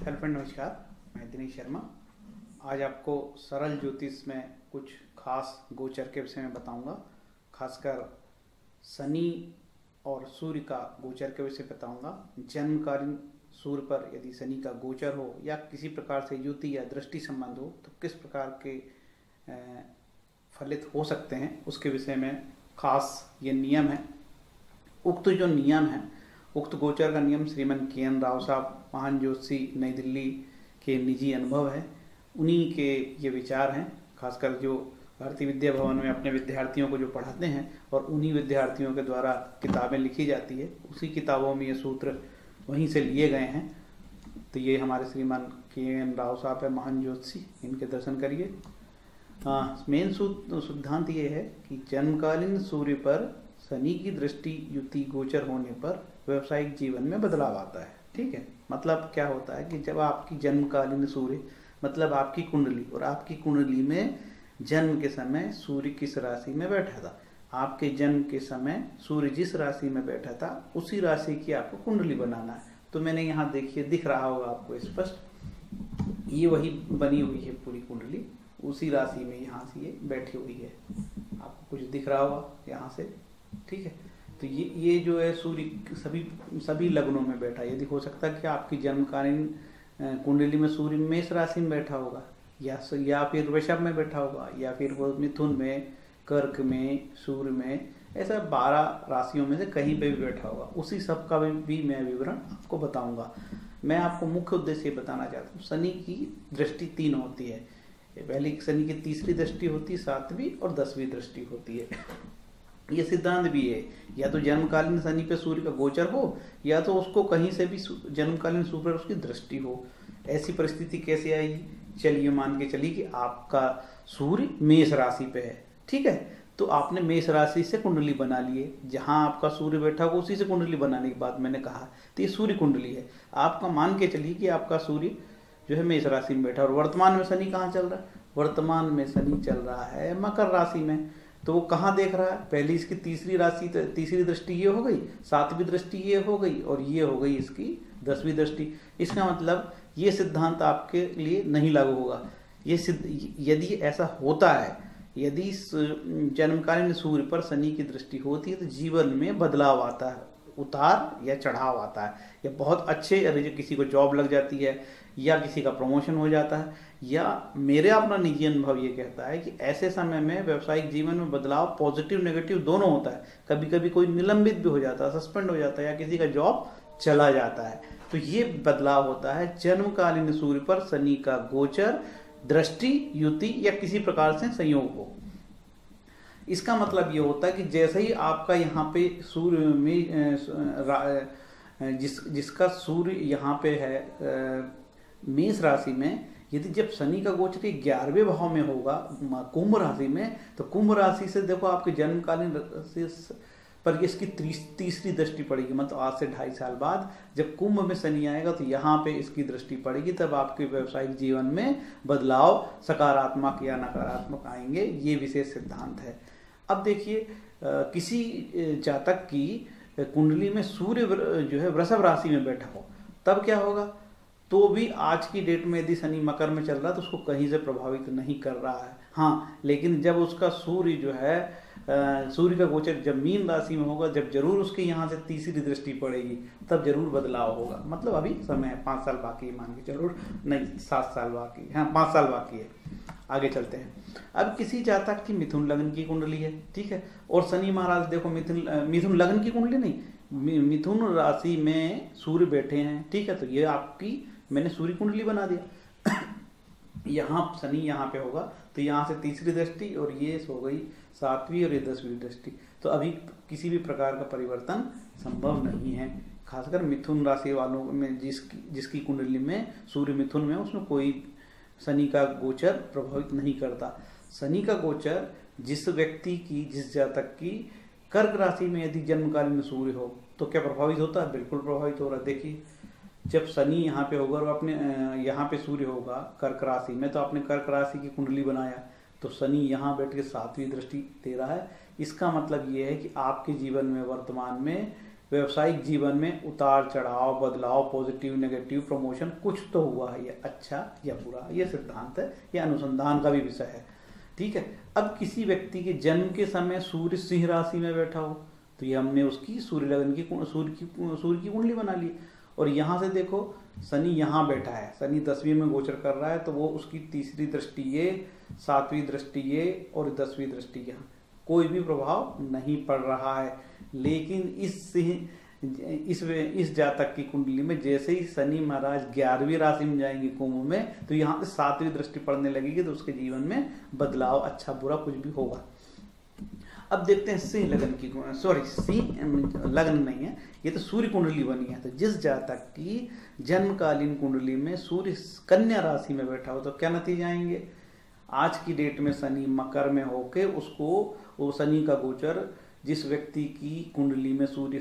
Hello friend, नमस्कार। मैं दिनेश शर्मा। आज आपको सरल ज्योतिष में कुछ खास गोचर के विषय में बताऊंगा। खासकर शनि और सूर्य का गोचर के विषय बताऊंगा। जन्मकालीन सूर्य पर यदि शनि का गोचर हो या किसी प्रकार से युति या दृष्टि संबंध हो तो किस प्रकार के फलित हो सकते हैं, उसके विषय में खास ये नियम है। उक्त जो नियम है, उक्त गोचर का नियम श्रीमान के.एन. राव साहब, महान ज्योतिषी, नई दिल्ली के निजी अनुभव है। उन्हीं के ये विचार हैं। खासकर जो भारतीय विद्या भवन में अपने विद्यार्थियों को जो पढ़ाते हैं और उन्हीं विद्यार्थियों के द्वारा किताबें लिखी जाती है, उसी किताबों में ये सूत्र वहीं से लिए गए हैं। तो ये हमारे श्रीमान के.एन. राव साहब है, महान ज्योतिषी, इनके दर्शन करिए। मेन सिद्धांत ये है कि जन्मकालीन सूर्य पर शनि की दृष्टि युति गोचर होने पर व्यवसायिक जीवन में बदलाव आता है। ठीक है, मतलब क्या होता है कि जब आपकी जन्मकालीन सूर्य मतलब आपकी कुंडली, और आपकी कुंडली में जन्म के समय सूर्य किस राशि में बैठा था, आपके जन्म के समय सूर्य जिस राशि में बैठा था उसी राशि की आपको कुंडली बनाना है। तो मैंने यहाँ देखिए, दिख रहा होगा आपको स्पष्ट, ये वही बनी हुई है पूरी कुंडली, उसी राशि में यहाँ से ये बैठी हुई है। आपको कुछ दिख रहा होगा यहाँ से, ठीक है। तो ये जो है सूर्य सभी लग्नों में बैठा है। यदि हो सकता है कि आपकी जन्मकालीन कुंडली में सूर्य मेष राशि में बैठा होगा, या फिर वृषभ में बैठा होगा, या फिर वो मिथुन में, कर्क में, सूर्य में, ऐसा 12 राशियों में से कहीं पे भी बैठा होगा। उसी सब का भी मैं विवरण आपको बताऊंगा। मैं आपको मुख्य उद्देश्य बताना चाहता हूँ, शनि की दृष्टि 3 होती है। पहली शनि की तीसरी दृष्टि होती है, 7वीं और 10वीं दृष्टि होती है। ये सिद्धांत भी है, या तो जन्मकालीन शनि पे सूर्य का गोचर हो, या तो उसको कहीं से भी जन्मकालीन सूर्य पर उसकी दृष्टि हो। ऐसी परिस्थिति कैसे आएगी? चलिए मान के चलिए कि आपका सूर्य मेष राशि पे है, ठीक है। तो आपने मेष राशि से कुंडली बना लिए, जहां आपका सूर्य बैठा होगा उसी से कुंडली बनाने की बात मैंने कहा। तो ये सूर्य कुंडली है। आपका मान के चलिए कि आपका सूर्य जो है मेष राशि में बैठा, और वर्तमान में शनि कहाँ चल रहा है? वर्तमान में शनि चल रहा है मकर राशि में। तो वो कहाँ देख रहा है? पहली इसकी तीसरी दृष्टि ये हो गई, 7वीं दृष्टि ये हो गई, और ये हो गई इसकी 10वीं दृष्टि। इसका मतलब ये सिद्धांत आपके लिए नहीं लागू होगा। यदि ऐसा होता है, यदि जन्मकालीन सूर्य पर शनि की दृष्टि होती है तो जीवन में बदलाव आता है, उतार या चढ़ाव आता है। या बहुत अच्छे, अरे किसी को जॉब लग जाती है, या किसी का प्रमोशन हो जाता है, या मेरे अपना निजी अनुभव ये कहता है कि ऐसे समय में व्यवसायिक जीवन में बदलाव पॉजिटिव नेगेटिव दोनों होता है। कभी कभी कोई निलंबित भी हो जाता है, सस्पेंड हो जाता है, या किसी का जॉब चला जाता है। तो ये बदलाव होता है जन्मकालीन सूर्य पर शनि का गोचर, दृष्टि, युति या किसी प्रकार से संयोग हो। इसका मतलब ये होता है कि जैसे ही आपका यहाँ पे सूर्य में जिसका सूर्य यहाँ पे है मेष राशि में, यदि जब शनि का गोचर 11वें भाव में होगा कुंभ राशि में, तो कुंभ राशि से देखो आपके जन्मकालीन पर इसकी तीसरी दृष्टि पड़ेगी। मतलब आज से 2.5 साल बाद जब कुंभ में शनि आएगा तो यहाँ पे इसकी दृष्टि पड़ेगी, तब आपके व्यवसायिक जीवन में बदलाव सकारात्मक या नकारात्मक आएंगे। ये विशेष सिद्धांत है। अब देखिए, किसी जातक की कुंडली में सूर्य जो है वृषभ राशि में बैठा हो, तब क्या होगा? तो भी आज की डेट में यदि शनि मकर में चल रहा है तो उसको कहीं से प्रभावित नहीं कर रहा है। हाँ, लेकिन जब उसका सूर्य जो है सूर्य का गोचर जब मीन राशि में होगा, जब जरूर उसके यहाँ से तीसरी दृष्टि पड़ेगी, तब जरूर बदलाव होगा। मतलब अभी समय है, 5 साल बाकी है, मान के चलो, नहीं 7 साल बाकी, हाँ 5 साल बाकी है। आगे चलते हैं। अब किसी जातक की मिथुन लग्न की कुंडली है, ठीक है, और शनि महाराज देखो मिथुन लग्न की कुंडली नहीं, मिथुन राशि में सूर्य बैठे हैं, ठीक है। तो ये आपकी मैंने सूर्य कुंडली बना दिया। यहाँ शनि यहाँ पे होगा तो यहाँ से तीसरी दृष्टि, और ये हो गई 7वीं और ये 10वीं दृष्टि। तो अभी किसी भी प्रकार का परिवर्तन संभव नहीं है। खासकर मिथुन राशि वालों में जिसकी कुंडली में सूर्य मिथुन में, उसमें कोई शनि का गोचर प्रभावित नहीं करता। शनि का गोचर जिस व्यक्ति की, जिस जातक की कर्क राशि में यदि जन्मकालीन सूर्य हो तो क्या प्रभावित होता है? बिल्कुल प्रभावित हो रहा है। देखिए, जब शनि यहाँ पे होगा और अपने यहाँ पे सूर्य होगा कर्क राशि में, तो आपने कर्क राशि की कुंडली बनाया तो शनि यहाँ बैठ के 7वीं दृष्टि दे रहा है। इसका मतलब ये है कि आपके जीवन में वर्तमान में व्यवसायिक जीवन में उतार चढ़ाव, बदलाव, पॉजिटिव, नेगेटिव, प्रमोशन कुछ तो हुआ है, ये अच्छा या बुरा, ये सिद्धांत है, ये अनुसंधान का भी विषय है। ठीक है। अब किसी व्यक्ति के जन्म के समय सूर्य सिंह राशि में बैठा हो तो ये हमने उसकी सूर्य लगन की सूर्य की कुंडली बना ली। और यहाँ से देखो शनि यहाँ बैठा है, शनि 10वीं में गोचर कर रहा है, तो वो उसकी तीसरी दृष्टि ये, 7वीं दृष्टि ये और 10वीं दृष्टि यहाँ, कोई भी प्रभाव नहीं पड़ रहा है। लेकिन इस जातक की कुंडली में जैसे ही शनि महाराज 11वीं राशि में जाएंगे कुंभ में, तो यहाँ से 7वीं दृष्टि पड़ने लगेगी, तो उसके जीवन में बदलाव, अच्छा बुरा कुछ भी होगा। अब देखते हैं सिंह लगन की, सॉरी सिंह लगन नहीं है, ये तो सूर्य कुंडली बनी है। तो जिस जातक की जन्मकालीन कुंडली में सूर्य कन्या राशि में बैठा हो तो क्या नतीजे आएंगे? आज की डेट में शनि मकर में होके उसको, वो शनि का गोचर जिस व्यक्ति की कुंडली में सूर्य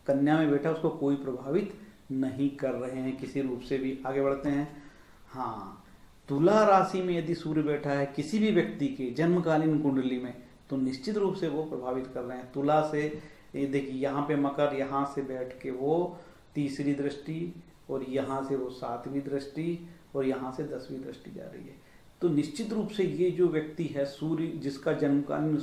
कन्या में बैठा उसको कोई प्रभावित नहीं कर रहे हैं किसी रूप से भी। आगे बढ़ते हैं। हाँ, तुला राशि में यदि सूर्य बैठा है किसी भी व्यक्ति के जन्मकालीन कुंडली में तो निश्चित रूप से वो प्रभावित कर रहे हैं। तुला से ये देखिए यहाँ पे मकर, यहाँ से बैठ के वो तीसरी दृष्टि और यहाँ से वो 7वीं दृष्टि और यहाँ से 10वीं दृष्टि जा रही है। तो निश्चित रूप से ये जो व्यक्ति है सूर्य जिसका जन्मकालीन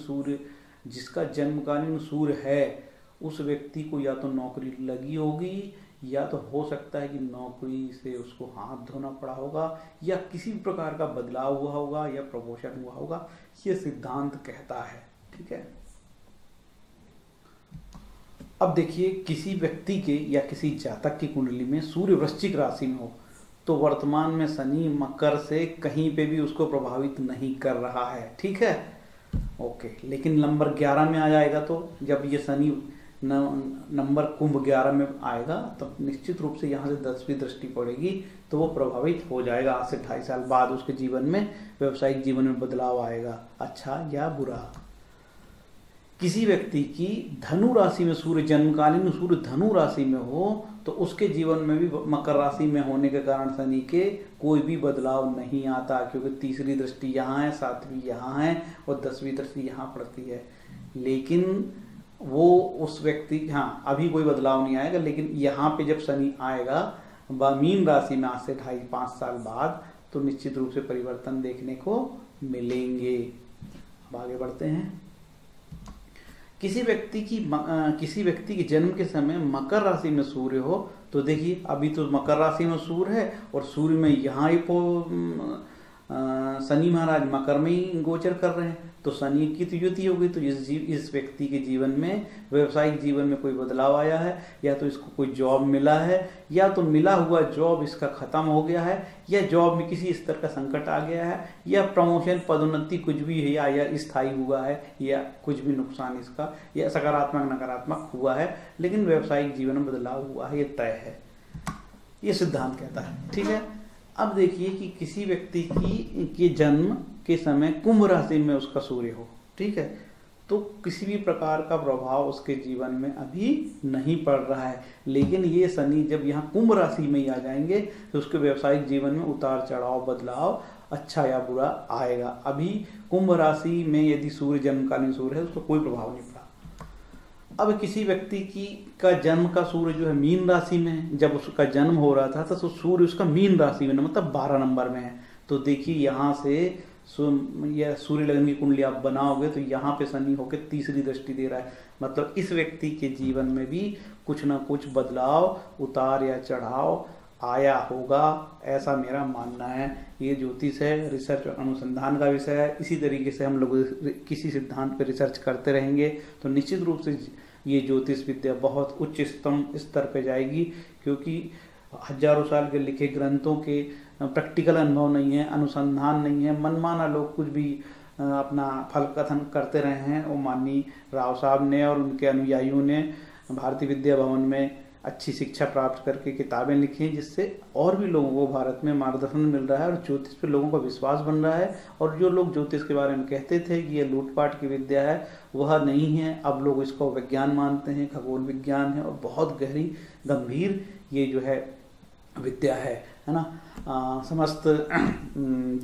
सूर्य है, उस व्यक्ति को या तो नौकरी लगी होगी या तो हो सकता है कि नौकरी से उसको हाथ धोना पड़ा होगा या किसी भी प्रकार का बदलाव हुआ होगा या प्रमोशन हुआ होगा, ये सिद्धांत कहता है। ठीक है। अब देखिए किसी व्यक्ति के या किसी जातक की कुंडली में सूर्य वृश्चिक राशि में हो तो वर्तमान में शनि मकर से कहीं पे भी उसको प्रभावित नहीं कर रहा है। ठीक है, ओके। लेकिन नंबर 11 में आ जाएगा तो जब ये शनि नंबर कुंभ 11 में आएगा तो निश्चित रूप से यहाँ से 10वीं दृष्टि पड़ेगी तो वो प्रभावित हो जाएगा। आज से 2.5 साल बाद उसके जीवन में, व्यवसायिक जीवन में बदलाव आएगा, अच्छा या बुरा। किसी व्यक्ति की धनु राशि में सूर्य, जन्मकालीन सूर्य धनु राशि में हो तो उसके जीवन में भी मकर राशि में होने के कारण शनि के कोई भी बदलाव नहीं आता, क्योंकि तीसरी दृष्टि यहाँ है, 7वीं यहाँ है और 10वीं दृष्टि यहाँ पड़ती है। लेकिन वो उस व्यक्ति, हाँ अभी कोई बदलाव नहीं आएगा, लेकिन यहाँ पे जब शनि आएगा मीन राशि में आज से 2.5-5 साल बाद तो निश्चित रूप से परिवर्तन देखने को मिलेंगे। अब आगे बढ़ते हैं। किसी व्यक्ति के जन्म के समय मकर राशि में सूर्य हो तो देखिए अभी तो मकर राशि में सूर्य है और सूर्य में यहाँ शनि महाराज मकर में ही गोचर कर रहे हैं, तो शनि की तो युति हो गई। तो इस व्यक्ति के जीवन में, व्यवसायिक जीवन में कोई बदलाव आया है, या तो इसको कोई जॉब मिला है या तो मिला हुआ जॉब इसका खत्म हो गया है, या जॉब में किसी स्तर का संकट आ गया है, या प्रमोशन पदोन्नति कुछ भी है या स्थायी हुआ है, या कुछ भी नुकसान इसका या सकारात्मक नकारात्मक हुआ है, लेकिन व्यवसायिक जीवन में बदलाव हुआ है, ये तय है, ये सिद्धांत कहता है। ठीक है। अब देखिए कि किसी व्यक्ति के जन्म के समय कुंभ राशि में उसका सूर्य हो, ठीक है, तो किसी भी प्रकार का प्रभाव उसके जीवन में अभी नहीं पड़ रहा है। लेकिन ये शनि जब यहाँ कुंभ राशि में ही आ जाएंगे तो उसके व्यवसायिक जीवन में उतार चढ़ाव, बदलाव, अच्छा या बुरा आएगा। अभी कुंभ राशि में यदि सूर्य जन्मकालीन सूर्य है उसको कोई प्रभाव नहीं पड़ा। अब किसी व्यक्ति का जन्म का सूर्य जो है मीन राशि में, जब उसका जन्म हो रहा था तो सूर्य उसका मीन राशि में, मतलब 12 नंबर में है। तो देखिए यहाँ से यह सूर्य लगन की कुंडली आप बनाओगे तो यहाँ पे शनि होकर तीसरी दृष्टि दे रहा है, मतलब इस व्यक्ति के जीवन में भी कुछ ना कुछ बदलाव, उतार या चढ़ाव आया होगा, ऐसा मेरा मानना है। ये ज्योतिष है, रिसर्च और अनुसंधान का विषय है। इसी तरीके से हम लोग किसी सिद्धांत पर रिसर्च करते रहेंगे तो निश्चित रूप से ये ज्योतिष विद्या बहुत उच्च स्तर पे जाएगी, क्योंकि हजारों साल के लिखे ग्रंथों के प्रैक्टिकल अनुभव नहीं है, अनुसंधान नहीं है, मनमाना लोग कुछ भी अपना फल कथन करते रहे हैं। वो माननीय राव साहब ने और उनके अनुयायियों ने भारतीय विद्या भवन में अच्छी शिक्षा प्राप्त करके किताबें लिखी हैं, जिससे और भी लोगों को भारत में मार्गदर्शन मिल रहा है और ज्योतिष पे लोगों का विश्वास बन रहा है। और जो लोग ज्योतिष के बारे में कहते थे कि ये लूटपाट की विद्या है, वह नहीं है। अब लोग इसको विज्ञान मानते हैं, खगोल विज्ञान है और बहुत गहरी गंभीर ये जो है विद्या है ना। समस्त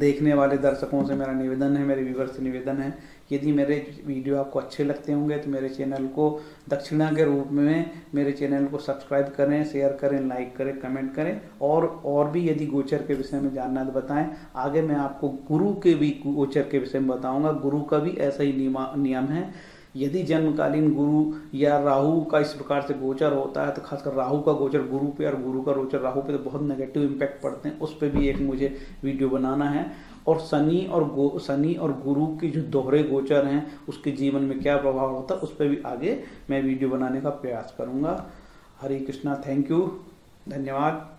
देखने वाले दर्शकों से मेरा निवेदन है, मेरे व्यूअर्स से निवेदन है, यदि मेरे वीडियो आपको अच्छे लगते होंगे तो मेरे चैनल को दक्षिणा के रूप में मेरे चैनल को सब्सक्राइब करें, शेयर करें, लाइक करें, कमेंट करें, और भी यदि गोचर के विषय में जानना है तो बताएं। आगे मैं आपको गुरु के भी गोचर के विषय में बताऊंगा। गुरु का भी ऐसा ही नियम है। यदि जन्मकालीन गुरु या राहु का इस प्रकार से गोचर होता है तो खासकर राहु का गोचर गुरु पे और गुरु का गोचर राहु पे तो बहुत नेगेटिव इम्पैक्ट पड़ते हैं। उस पर भी एक मुझे वीडियो बनाना है। और शनि और गुरु की जो दोहरे गोचर हैं उसके जीवन में क्या प्रभाव होता है उस पर भी आगे मैं वीडियो बनाने का प्रयास करूंगा। हरे कृष्णा, थैंक यू, धन्यवाद।